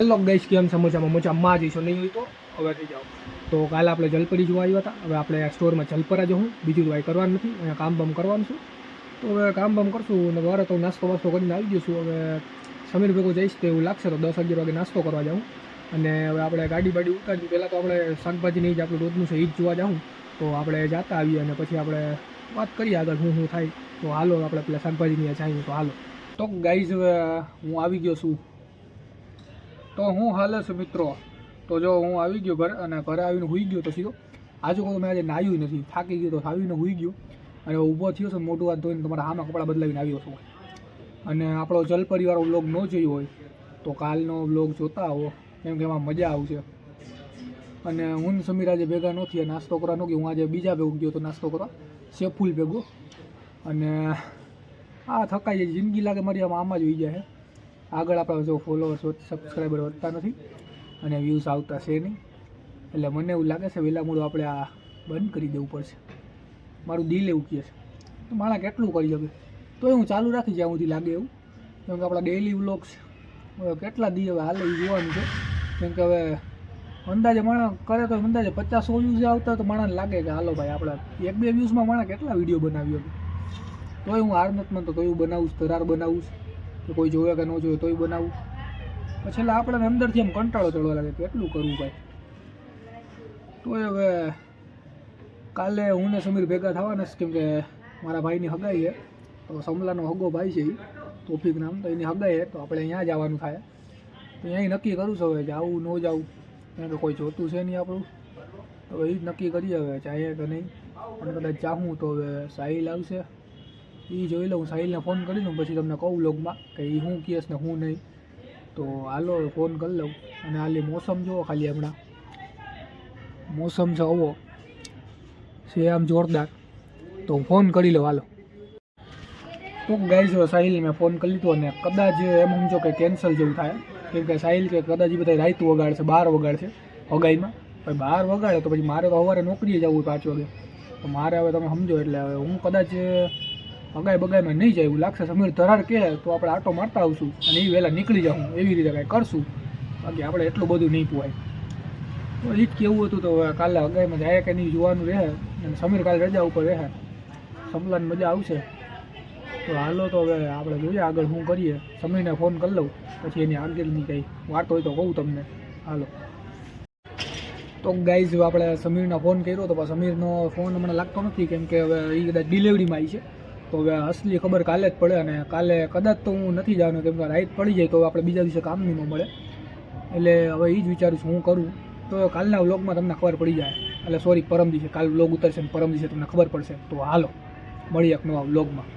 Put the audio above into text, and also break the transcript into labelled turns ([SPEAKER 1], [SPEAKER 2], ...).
[SPEAKER 1] Hello guys, કેમ છે? મજામાં જઈશું નહીં હોય તો હવે થઈ જાઓ. તો કાલે આપણે જલપરી જોવા આવ્યા હતા. હવે આપણે સ્ટોરમાં જલપરા જોઉં, બીજું તો કાંઈ કરવાનું નથી. અહીંયા કામ બામ કરવાનું છું. તો હવે કામ બામ કરશું અને વારે તો નાસ્તો વાસ્તો કરીને આવી જઈશું. હવે સમીર ભેગો જઈશ તો એવું લાગશે તો 10-11 વાગે નાસ્તો કરવા જાઉં. અને હવે આપણે ગાડી બાડી ઉતારી પહેલાં તો આપણે શાકભાજી નહીં જ આપણું રોજનું છે એ જ જોવા જાઉં. તો આપણે જાતા આવીએ અને પછી આપણે વાત કરીએ આગળ શું થાય. તો હાલો આપણે પેલા શાકભાજીની જઈએ. તો હાલો. તો ગાઈઝ હવે હું આવી ગયો છું. તો હું હાલે છે મિત્રો. તો જો હું આવી ગયો ઘરે અને ઘરે આવીને સૂઈ ગયો તો સીધો. આજુ કહું મેં આજે નાહ્યું નથી, થાકી ગયો તો આવીને સૂઈ ગયો અને ઊભો થયો છે મોટું હાથ ધોઈને તમારા હામાં કપડાં બદલાવીને આવ્યો છું. અને આપણો જલપરીવાળો વ્લોગ ન જોયો હોય તો કાલનો વ્લોગ જોતા આવો, કેમ કે એમાં મજા આવશે. અને હું ને સમીર આજે ભેગા નથી નાસ્તો કરવા ન ગયો. હું આજે બીજા ભેગું ગયો તો નાસ્તો કરવા, સેફુલ ભેગો. અને આ થકાઈ જાય જિંદગી લાગે મારી આમાં જ હોઈ જાય. આગળ આપણા જો ફોલોઅર્સ સબસ્ક્રાઈબર વધતા નથી અને વ્યૂઝ આવતા છે નહીં, એટલે મને એવું લાગે છે વહેલા મોડું આપણે આ બંધ કરી દેવું પડશે. મારું દિલ એવું કહે છે. તો માણસ કેટલું કરી શકે, તોય હું ચાલુ રાખી જ્યાં સુધી લાગે એવું. કેમ કે આપણા ડેઇલી વ્લોગ્સ કેટલા દી હવે હાલે એ જોવાનું છે. કેમ કે હવે અંદાજે માણસ કરે તો અંદાજે 50-100 વ્યૂઝ આવતા તો માણસને લાગે કે હાલો ભાઈ આપણા 1-2 વ્યૂઝમાં માણસ કેટલા વિડીયો બનાવ્યો. તોય હું હાર નથી માનતો, તોય બનાવું તરાર બનાવું કે કોઈ જોવે કે ન જોવે તોય બનાવું. પછી એટલે આપણને અંદરથી એમ કંટાળો ચડવા લાગે કે એટલું કરવું ભાઈ. તોય હવે કાલે હું ને સમીર ભેગા થવાના છે. કેમ કે મારા ભાઈની હગાઈ છે. તો સમલાનો હગો ભાઈ છે એ તોફિક નામ, તો એની હગાઈ છે. તો આપણે અહીંયા જવાનું થાય. તો અહીં નક્કી કરું છું હવે જાવું ન જાવું, કારણ કે કોઈ જોતું છે નહીં આપણું. તો એ જ નક્કી કરીએ હવે જાય કે નહીં. અને કદાચ ચાહું તો હવે સાહિલ આવશે, એ જોઈ લઉં. સાહિલને ફોન કરી લઉં પછી તમને કહું વ્લોગમાં કે એ શું કહેશ ને શું નહીં. તો હાલો ફોન કરી લઉં. અને હાલી મોસમ જુઓ ખાલી, હમણાં મોસમ છે આવો છે આમ જોરદાર. તો હું ફોન કરી લઉં હાલો. તો ગાઈઝ સાહિલ મેં ફોન કરી લીધો અને કદાચ એમ સમજો કે કેન્સલ જેવું થાય. કેમ કે સાહિલ કે કદાચ એ બધા રાત વગાડશે, 12 વગાડશે હગાઈમાં. પછી 12 વગાડે તો પછી મારે તો સવારે નોકરીએ જવું 5 વાગે. તો મારે હવે તમે સમજો એટલે હવે હું કદાચ હગાઈ બગાઈમાં નહીં જાય એવું લાગશે. સમીર ધરાર કહે તો આપણે આટો મારતા આવશું અને એ વહેલા નીકળી જાઉં, એવી રીતે કાંઈ કરશું. બાકી આપણે એટલું બધું નહીં પોવાય. તો એ જ કેવું હતું. તો કાલે હગાઈમાં જાય કે નહીં જોવાનું રહે. અને સમીર કાલે રજા ઉપર રહે, સમલાને મજા આવશે. તો હાલો તો હવે આપણે જોઈએ આગળ શું કરીએ. સમીરને ફોન કરી લઉં પછી એની આગળની કંઈ વાત હોય તો કહું તમને. હાલો. તો ગાઈઝ આપણે સમીરનો ફોન કર્યો તો સમીરનો ફોન હમણાં લાગતો નથી. કેમ કે હવે એ કદાચ ડિલિવરીમાં આવી છે. તો હવે અસલી ખબર કાલે જ પડે. અને કાલે કદાચ તો હું નથી જવાનું, કેમ કે રાઈટ પડી જાય તો આપણે બીજા દિવસે કામ નહીં મળે. એટલે હવે એ જ વિચારું છું હું કરું. તો કાલના વ્લોગમાં તમને ખબર પડી જાય. એટલે સોરી, પરમ દિવસે કાલ વ્લોગ ઉતરશે ને પરમ દિવસે તમને ખબર પડશે. તો હાલો મળીએ એક નવા વ્લોગમાં.